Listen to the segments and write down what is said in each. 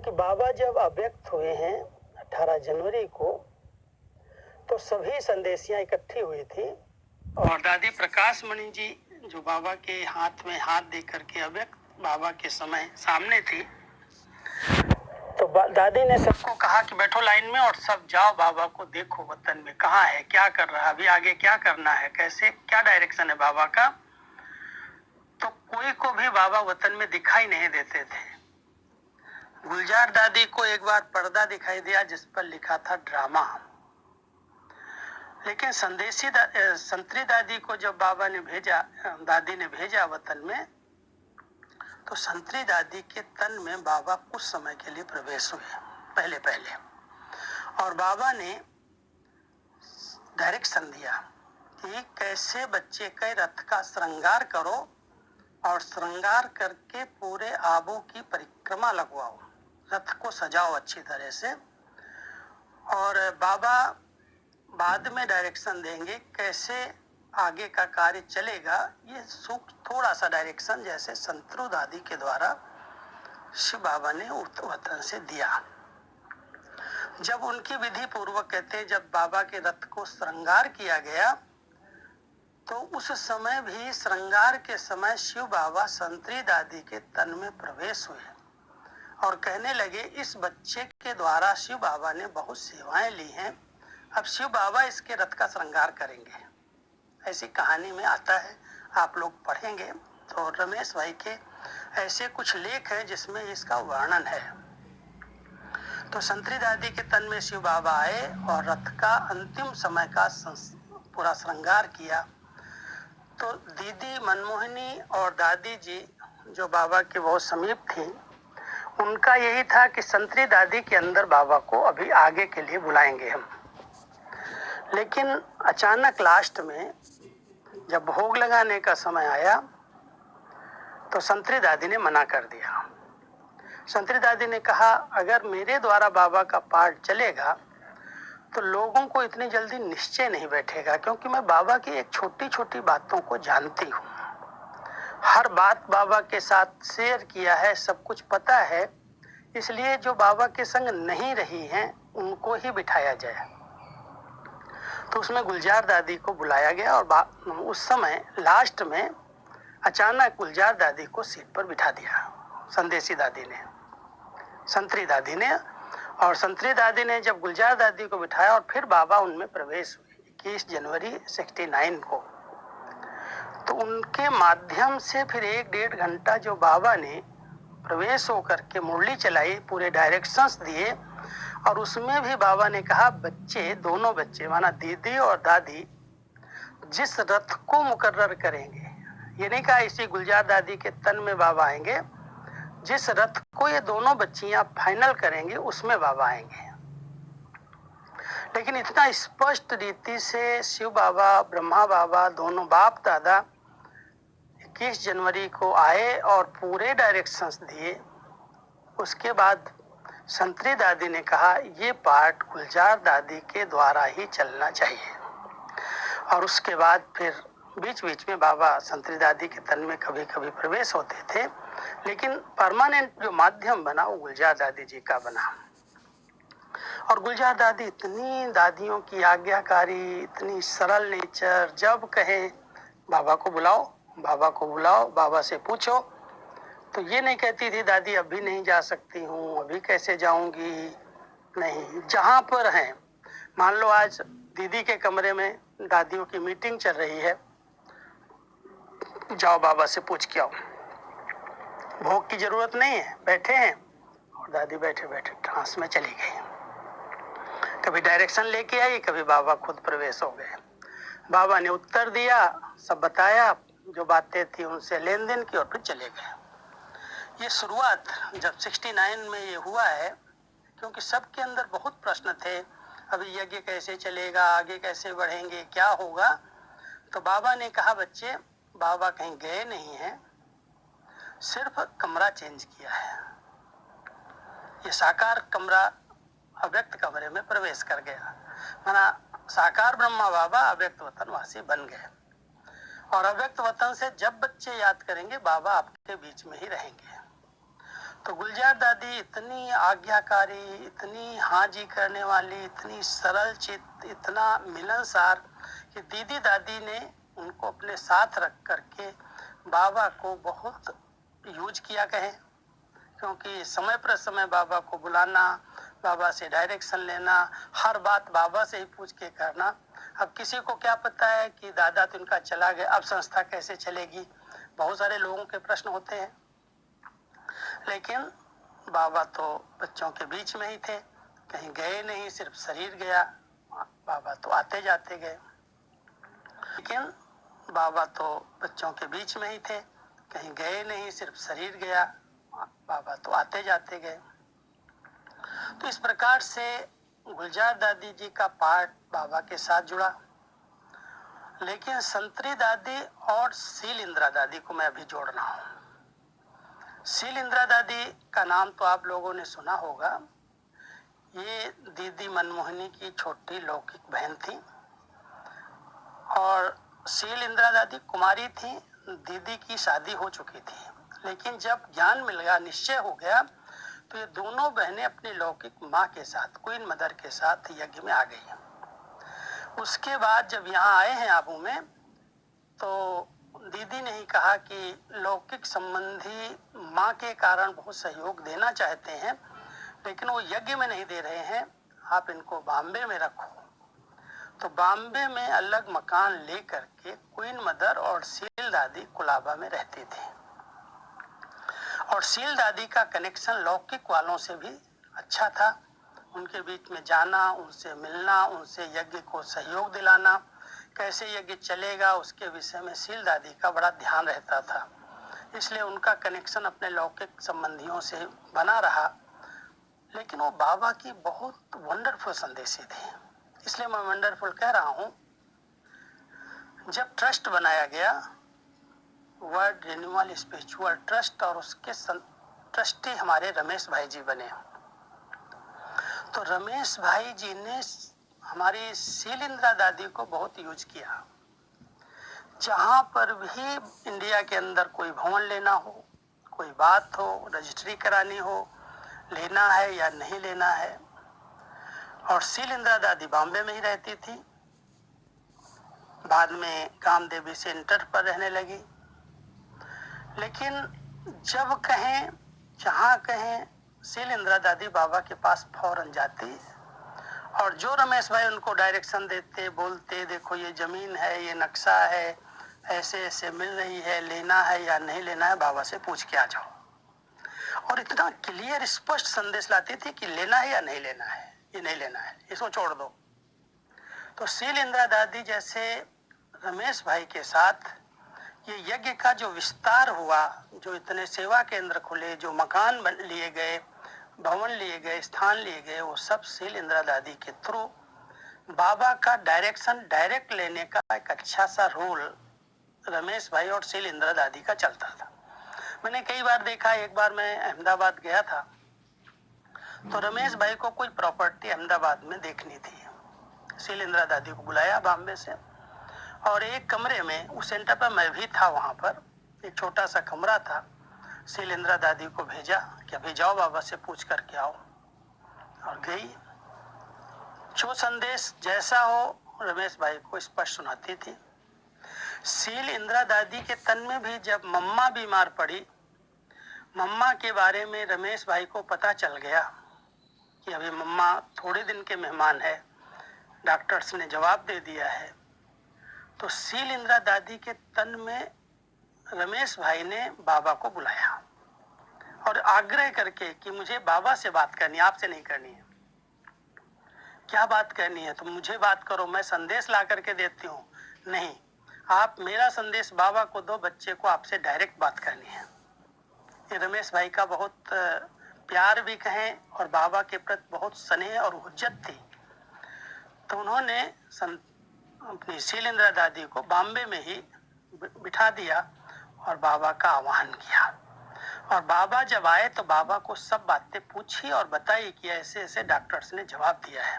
क्योंकि बाबा जब अव्यक्त हुए हैं 18 जनवरी को, तो सभी संदेशियां इकट्ठी हुई थी और दादी प्रकाश मणि जी जो बाबा के हाथ में हाथ दे करके अव्यक्त बाबा के समय सामने थी, तो दादी ने सबको कहा कि बैठो लाइन में और सब जाओ बाबा को देखो वतन में कहाँ है, क्या कर रहा है, अभी आगे क्या करना है, कैसे क्या डायरेक्शन है बाबा का। तो कोई को भी बाबा वतन में दिखाई नहीं देते थे। गुलजार दादी को एक बार पर्दा दिखाई दिया जिस पर लिखा था ड्रामा, लेकिन संतरी दादी को जब बाबा ने भेजा, दादी ने भेजा वतन में, तो संतरी दादी के तन में बाबा कुछ समय के लिए प्रवेश हुए पहले और बाबा ने डायरेक्शन दिया कि कैसे बच्चे के रथ का श्रृंगार करो और श्रृंगार करके पूरे आबू की परिक्रमा लगवाओ, रथ को सजाओ अच्छी तरह से। और बाबा बाद में डायरेक्शन देंगे कैसे आगे का कार्य चलेगा। ये थोड़ा सा डायरेक्शन जैसे संतरू दादी के द्वारा शिव बाबा ने वतन से दिया। जब उनकी विधि पूर्वक कहते जब बाबा के रथ को श्रृंगार किया गया, तो उस समय भी श्रृंगार के समय शिव बाबा संतरी दादी के तन में प्रवेश हुए और कहने लगे इस बच्चे के द्वारा शिव बाबा ने बहुत सेवाएं ली हैं, अब शिव बाबा इसके रथ का श्रृंगार करेंगे। ऐसी कहानी में आता है, आप लोग पढ़ेंगे तो रमेश भाई के ऐसे कुछ लेख हैं जिसमें इसका वर्णन है। तो संतरी दादी के तन में शिव बाबा आए और रथ का अंतिम समय का पूरा श्रृंगार किया। तो दीदी मनमोहिनी और दादी जी जो बाबा के बहुत समीप थी, उनका यही था कि संतरी दादी के अंदर बाबा को अभी आगे के लिए बुलाएंगे हम। लेकिन अचानक लास्ट में जब भोग लगाने का समय आया तो संतरी दादी ने मना कर दिया। संतरी दादी ने कहा अगर मेरे द्वारा बाबा का पाठ चलेगा तो लोगों को इतनी जल्दी निश्चय नहीं बैठेगा, क्योंकि मैं बाबा की एक छोटी छोटी बातों को जानती हूँ, हर बात बाबा के साथ शेयर किया है, सब कुछ पता है, इसलिए जो बाबा के संग नहीं रही हैं उनको ही बिठाया जाए। तो उसमें गुलजार दादी को बुलाया गया और उस समय लास्ट में अचानक गुलजार दादी को सीट पर बिठा दिया संदेशी दादी ने, संतरी दादी ने। और संतरी दादी ने जब गुलजार दादी को बिठाया और फिर बाबा उनमें प्रवेश हुए 21 जनवरी 69 को, तो उनके माध्यम से फिर 1-1.5 घंटा जो बाबा ने प्रवेश होकर के मुरली चलाई, पूरे डायरेक्शंस दिए, और उसमें भी बाबा ने कहा बच्चे, दोनों बच्चे माना दीदी और दादी जिस रथ को मुकर्रर करेंगे, ये नहीं कहा इसी गुलजार दादी के तन में बाबा आएंगे, जिस रथ को ये दोनों बच्चियां फाइनल करेंगे उसमें बाबा आएंगे। लेकिन इतना स्पष्ट रीति से शिव बाबा, ब्रह्मा बाबा, दोनों बाप दादा 21 जनवरी को आए और पूरे डायरेक्शंस दिए। उसके बाद संतरी दादी ने कहा ये पाठ गुलजार दादी के द्वारा ही चलना चाहिए। और उसके बाद फिर बीच बीच में बाबा संतरी दादी के तन में कभी कभी प्रवेश होते थे, लेकिन परमानेंट जो माध्यम बना वो गुलजार दादी जी का बना। और गुलजार दादी इतनी दादियों की आज्ञाकारी, इतनी सरल नेचर, जब कहे बाबा को बुलाओ, बाबा को बुलाओ, बाबा से पूछो, तो ये नहीं कहती थी दादी अभी नहीं जा सकती हूँ, अभी कैसे जाऊंगी, नहीं, जहाँ पर हैं। मान लो आज दीदी के कमरे में दादियों की मीटिंग चल रही है, जाओ बाबा से पूछ के आओ, भोग की जरूरत नहीं है, बैठे हैं। और दादी बैठे बैठे ट्रांस में चली गई, कभी डायरेक्शन लेके आई, कभी बाबा खुद प्रवेश हो गए। बाबा ने उत्तर दिया, सब बताया, जो बातें थी उनसे लेन देन की और फिर चले गए। ये शुरुआत जब 69 में ये हुआ है, क्योंकि सबके अंदर बहुत प्रश्न थे, अभी यज्ञ कैसे चलेगा, आगे कैसे बढ़ेंगे, क्या होगा। तो बाबा ने कहा बच्चे, बाबा कहीं गए नहीं हैं, सिर्फ कमरा चेंज किया है। ये साकार कमरा अव्यक्त कमरे में प्रवेश कर गया, माना साकार ब्रह्मा बाबा अव्यक्त वतन वासी बन गए। और अव्यक्त वतन से जब बच्चे याद करेंगे बाबा आपके बीच में ही रहेंगे। तो गुलजार दादी इतनी आज्ञाकारी, इतनी हाँ जी करने वाली, इतनी सरल चित्त, इतना मिलनसार कि दीदी दादी ने उनको अपने साथ रख करके बाबा को बहुत यूज किया कहें, क्योंकि समय पर समय बाबा को बुलाना, बाबा से डायरेक्शन लेना, हर बात बाबा से ही पूछ के करना। अब किसी को क्या पता है कि दादा तो इनका चला गया, अब संस्था कैसे चलेगी, बहुत सारे लोगों के प्रश्न होते हैं। लेकिन बाबा तो बच्चों के बीच में ही थे, कहीं गए नहीं, सिर्फ शरीर गया, बाबा तो आते जाते गए। लेकिन बाबा तो बच्चों के बीच में ही थे, कहीं गए नहीं, सिर्फ शरीर गया, बाबा तो आते जाते गए। तो इस प्रकार से गुलजार दादी जी का पार्ट बाबा के साथ जुड़ा। लेकिन संतरी दादी और सील इंदिरा दादी को मैं अभी जोड़ रहा हूँ। सील इंदिरा दादी का नाम तो आप लोगों ने सुना होगा। ये दीदी मनमोहनी की छोटी लौकिक बहन थी और सील इंदिरा दादी कुमारी थी, दीदी की शादी हो चुकी थी। लेकिन जब ज्ञान मिल गया, निश्चय हो गया, तो ये दोनों बहनें अपनी लौकिक माँ के साथ, क्वीन मदर के साथ यज्ञ में आ गई। उसके बाद जब यहाँ आए हैं आबू में, तो दीदी ने ही कहा कि लौकिक संबंधी माँ के कारण बहुत सहयोग देना चाहते हैं, लेकिन वो यज्ञ में नहीं दे रहे हैं, आप इनको बॉम्बे में रखो। तो बॉम्बे में अलग मकान लेकर के क्वीन मदर और सील दादी कुलाबा में रहती थी। और सील दादी का कनेक्शन लौकिक वालों से भी अच्छा था। उनके बीच में जाना, उनसे मिलना, उनसे यज्ञ को सहयोग दिलाना, कैसे यज्ञ चलेगा उसके विषय में सील दादी का बड़ा ध्यान रहता था। इसलिए उनका कनेक्शन अपने लौकिक संबंधियों से बना रहा। लेकिन वो बाबा की बहुत वंडरफुल संदेशी थी, इसलिए मैं वंडरफुल कह रहा हूँ। जब ट्रस्ट बनाया गया, वर्ल्ड रिन्यूअल स्पिरिचुअल ट्रस्ट, और उसके ट्रस्टी हमारे रमेश भाई जी बने, तो रमेश भाई जी ने हमारी सील इंदिरा दादी को बहुत यूज किया। जहां पर भी इंडिया के अंदर कोई भवन लेना हो, कोई बात हो, रजिस्ट्री करानी हो, लेना है या नहीं लेना है, और सील इंदिरा दादी बॉम्बे में ही रहती थी। बाद में कामदेवी सेंटर पर रहने लगी। लेकिन जब कहें, जहाँ कहें, सील इंदिरा दादी बाबा के पास फौरन जाती, और जो रमेश भाई उनको डायरेक्शन देते, बोलते देखो ये जमीन है, ये नक्शा है, ऐसे ऐसे मिल रही है, लेना है या नहीं लेना है, बाबा से पूछ के आ जाओ। और इतना क्लियर स्पष्ट संदेश लाती थी कि लेना है या नहीं लेना है, ये नहीं लेना है, इसको छोड़ दो। तो सील इंदिरा दादी जैसे रमेश भाई के साथ ये यज्ञ का जो विस्तार हुआ, जो इतने सेवा केंद्र खुले, जो मकान लिए गए, भवन लिए गए, स्थान लिए गए, वो सब सील इंदिरा दादी के थ्रू बाबा का डायरेक्शन डायरेक्ट लेने का एक अच्छा सा रोल रमेश भाई और सील इंदिरा दादी का चलता था। मैंने कई बार देखा, एक बार मैं अहमदाबाद गया था, तो रमेश भाई को कोई प्रॉपर्टी अहमदाबाद में देखनी थी। सील इंदिरा दादी को बुलाया बॉम्बे से, और एक कमरे में, उस सेंटर पर मैं भी था, वहां पर एक छोटा सा कमरा था। सील इंदिरा दादी को भेजा कि अभी जाओ बाबा से पूछ करके आओ, और गई। जो संदेश जैसा हो रमेश भाई को स्पष्ट सुनाती थी। सील इंदिरा दादी के तन में भी जब मम्मा बीमार पड़ी, मम्मा के बारे में रमेश भाई को पता चल गया कि अभी मम्मा थोड़े दिन के मेहमान है, डॉक्टर्स ने जवाब दे दिया है, तो सील इंदिरा दादी के तन में रमेश भाई ने बाबा को बुलाया और आग्रह करके कि मुझे बाबा से बात करनी है, आपसे नहीं करनी है। क्या बात करनी है? तो मुझे बात करो, मैं संदेश ला करके देती हूँ। नहीं, आप मेरा संदेश बाबा को दो, बच्चे को आपसे डायरेक्ट बात करनी है। ये रमेश भाई का बहुत प्यार भी कहें, और बाबा के प्रति बहुत स्नेह और हुज्जत थी। तो उन्होंने अपनी सील इंदिरा दादी को बॉम्बे में ही बिठा दिया और बाबा का आह्वान किया। और बाबा जब आए तो बाबा को सब बातें पूछी और बताई कि ऐसे ऐसे डॉक्टर्स ने जवाब दिया है।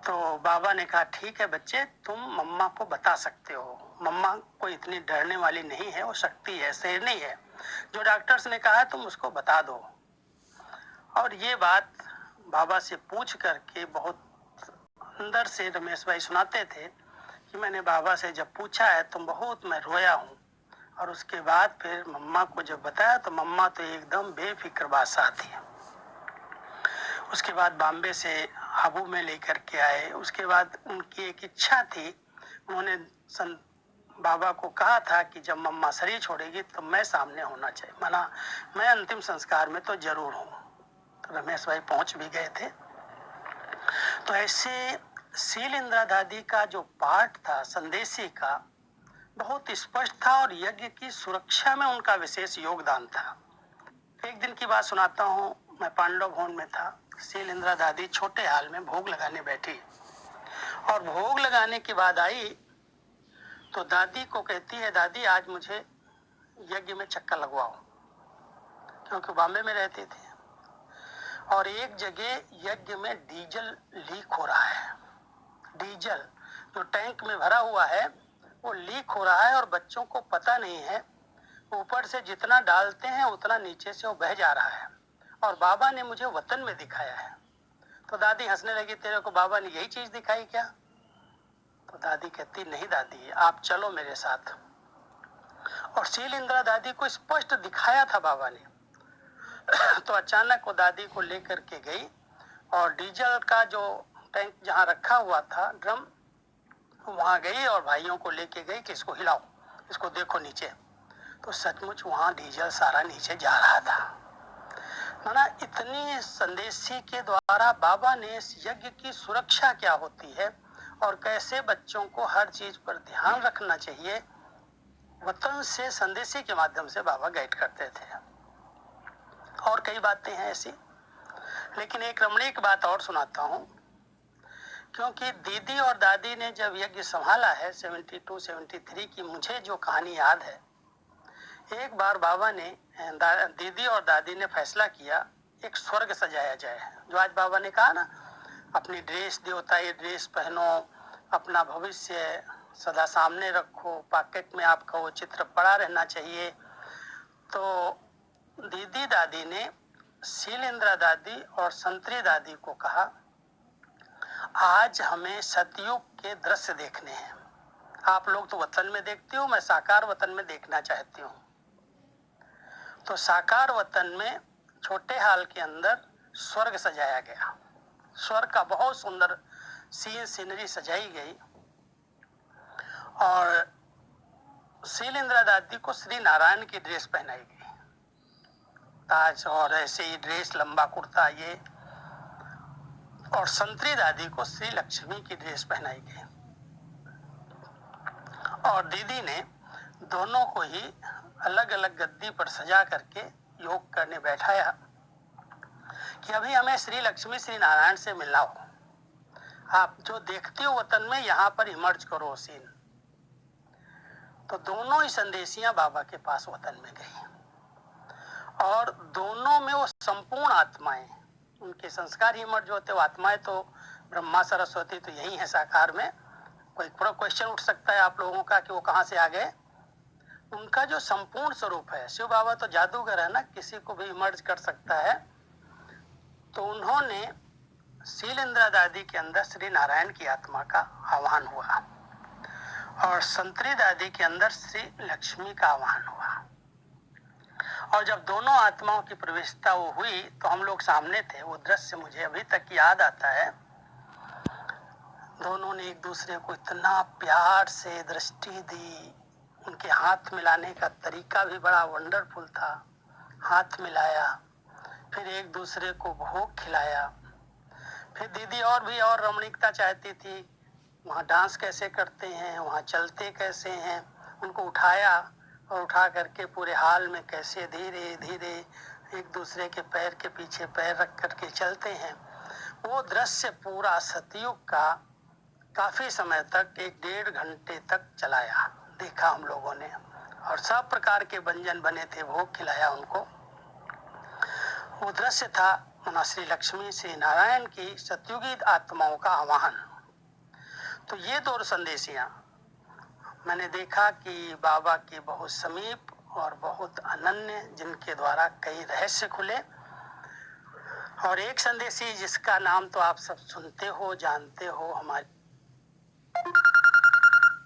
तो बाबा ने कहा, ठीक है बच्चे, तुम मम्मा को बता सकते हो, मम्मा कोई इतनी डरने वाली नहीं है, वो शक्ति है, शेर नहीं है, जो डॉक्टर्स ने कहा तुम उसको बता दो। और ये बात बाबा से पूछ करके बहुत अंदर से रमेश भाई सुनाते थे कि मैंने बाबा से जब पूछा है तो बहुत मैं रोया हूँ। और उसके बाद फिर मम्मा को जब बताया तो मम्मा तो एकदम बेफिक्र बादशाह थी। उसके बाद बॉम्बे से आबू में लेकर के आए। उसके बाद उनकी एक इच्छा थी, उन्होंने बाबा को कहा था कि जब मम्मा शरीर छोड़ेगी तो मैं सामने होना चाहिए, माना मैं अंतिम संस्कार में तो जरूर हूँ। तो रमेश भाई पहुंच भी गए थे। तो ऐसे शील इंदिरा दादी का जो पाठ था संदेशी का बहुत स्पष्ट था और यज्ञ की सुरक्षा में उनका विशेष योगदान था। एक दिन की बात सुनाता हूँ, मैं पांडव भवन में था। शील इंदिरा दादी छोटे हाल में भोग लगाने बैठी और भोग लगाने के बाद आई तो दादी को कहती है, दादी आज मुझे यज्ञ में चक्कर लगवाओ, क्योंकि बॉम्बे में रहते थे और एक जगह यज्ञ में डीजल लीक हो रहा है। डीजल जो टैंक में भरा हुआ है वो लीक हो रहा है और बच्चों को पता नहीं है, ऊपर से जितना डालते हैं उतना नीचे से वो बह जा रहा है। और बाबा ने मुझे वतन में दिखाया है। तो दादी हंसने लगी, तेरे को बाबा ने यही चीज दिखाई क्या? तो दादी कहती, नहीं दादी आप चलो मेरे साथ। और शील इंदिरा दादी को स्पष्ट दिखाया था बाबा ने। तो अचानक वो दादी को लेकर के गई और डीजल का जो टैंक जहाँ रखा हुआ था ड्रम, वहां गई और भाइयों को लेके गई कि इसको हिलाओ, इसको देखो नीचे। तो सचमुच वहां डीजल सारा नीचे जा रहा था। माना इतनी संदेशी के द्वारा बाबा ने इस यज्ञ की सुरक्षा क्या होती है और कैसे बच्चों को हर चीज पर ध्यान रखना चाहिए, वतन से संदेशी के माध्यम से बाबा गाइड करते थे। और कई बातें हैं ऐसी, लेकिन एक रमणीक बात और सुनाता हूँ। क्योंकि दीदी और दादी ने जब यज्ञ संभाला है 72-73 की, मुझे जो कहानी याद है, एक बार बाबा ने दीदी और दादी ने फैसला किया एक स्वर्ग सजाया जाए। जो आज बाबा ने कहा ना, अपनी ड्रेस देवता ये ड्रेस पहनो, अपना भविष्य सदा सामने रखो, पॉकेट में आपका वो चित्र पड़ा रहना चाहिए। तो दीदी दादी ने शील इंदिरा दादी और संतरी दादी को कहा, आज हमें सतयुग के दृश्य देखने हैं। आप लोग तो वतन में देखते हो, मैं साकार वतन में देखना चाहती हूँ। तो साकार वतन में छोटे हाल के अंदर स्वर्ग सजाया गया। स्वर्ग का बहुत सुंदर सीनरी सजाई गई और शील इंदिरा दादी को श्री नारायण की ड्रेस पहनाई गई, ताज और ऐसे ही ड्रेस, लंबा कुर्ता ये। और संतरी दादी को श्री लक्ष्मी की ड्रेस पहनाई गई। और दीदी ने दोनों को ही अलग अलग गद्दी पर सजा करके योग करने बैठाया कि अभी हमें श्री लक्ष्मी श्री नारायण से मिलना हो, आप जो देखते हो वतन में यहाँ पर इमर्ज करो सीन। तो दोनों ही संदेशियां बाबा के पास वतन में गई और दोनों में वो संपूर्ण आत्माएं, उनके संस्कार ही इमर्ज होते। वो आत्माएं तो ब्रह्मा सरस्वती तो यही है साकार में। कोई थोड़ा क्वेश्चन उठ सकता है आप लोगों का कि वो कहाँ से आ गए। उनका जो संपूर्ण स्वरूप है, शिव बाबा तो जादूगर है ना, किसी को भी इमर्ज कर सकता है। तो उन्होंने शील इंदिरा दादी के अंदर श्री नारायण की आत्मा का आह्वान हुआ और संतरी दादी के अंदर श्री लक्ष्मी का आह्वान हुआ। और जब दोनों आत्माओं की प्रवेशता वो हुई तो हम लोग सामने थे। वो दृश्य मुझे अभी तक याद आता है। दोनों ने एक दूसरे को इतना प्यार से दृष्टि दी, उनके हाथ मिलाने का तरीका भी बड़ा वंडरफुल था। हाथ मिलाया, फिर एक दूसरे को भोग खिलाया। फिर दीदी और भी और रमणीकता चाहती थी, वहाँ डांस कैसे करते हैं, वहाँ चलते कैसे हैं, उनको उठाया और उठा करके पूरे हाल में कैसे धीरे धीरे एक दूसरे के पैर के पीछे पैर रख करके चलते हैं। वो दृश्य पूरा सतयुग का काफी समय तक 1-1.5 घंटे तक चलाया, देखा हम लोगों ने। और सब प्रकार के व्यंजन बने थे, भोग खिलाया उनको। वो दृश्य था मां श्री लक्ष्मी श्री नारायण की सतयुगी आत्माओं का आह्वान। तो ये दो संदेशियां मैंने देखा कि बाबा के बहुत समीप और बहुत अनन्य, जिनके द्वारा कई रहस्य खुले। और एक संदेशी जिसका नाम तो आप सब सुनते हो, जानते हो, हमारी